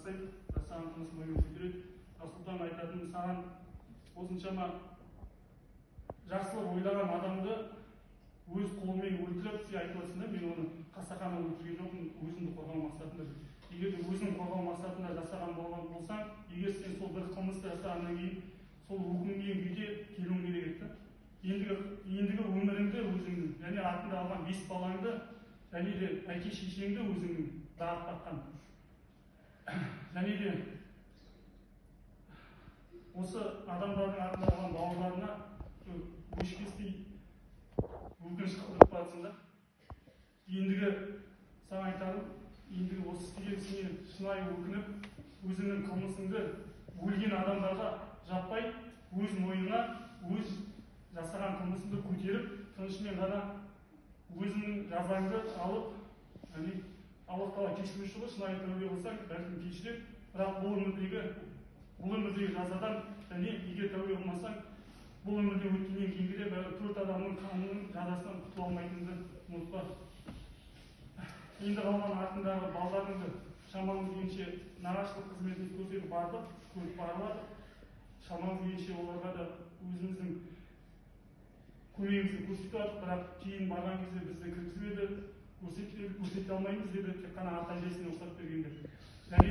жасайды, жасаған қылмысын мойнына көтереді. Расулдан айтатын, саған осыншама жақсылық ойлаған адамды өз қолымен өлтіріп, сен айтып отырсың да, мен оны қасақана өлтірген жоқпын, өзімді қорғау мақсатында. Егер де өзін қорғау мақсатында жасаған болсаң, егер сен сол бір қылмысты жасағаннан кейін сол өкінген күйде келуің керек еді. Ендігі өміріңді өзіңнің, және артында алған 5 балаңды, және де әке шешеңді өзіңнің бағып баққан. Және де осы адамдардың артында алған бауырларына өшпестей өкініш қылдырып барсың да. Ендігі саған айтарым, ендігі осы істеген ісіңе шынайы өкініп, өзіңнің қылмысыңды өлген адамдарға жаппай, өз мойнына, өз жасаған қылмысыңды көтеріп, тынышымен ғана өзіңнің жазаңды алып, яғни Аллах Тағала кешіруші ғой, шынайы тәубе қылсаң, бәлкім кешірер, бірақ бұл өмірдегі жазадан, және егер тәубе қылмасаң, бұл өмірде өткеннен кейінгі де 4 адамның қанының жазасынан құтыла алмайтыныңды ұмытпа. Енді қалған артындағы балаларыңды шамамыз келгенше нағашылық қызметін көрсетіп бардық, көріп барылады. Шамамыз келгенше оларға да өзіміздің көмегімізді көрсетіп жатыр, бірақ кейін барған кезде бізді кіргізбеді, көрсете алмаймыз деді, тек қана ата-әжесіне рұқсат бергенде.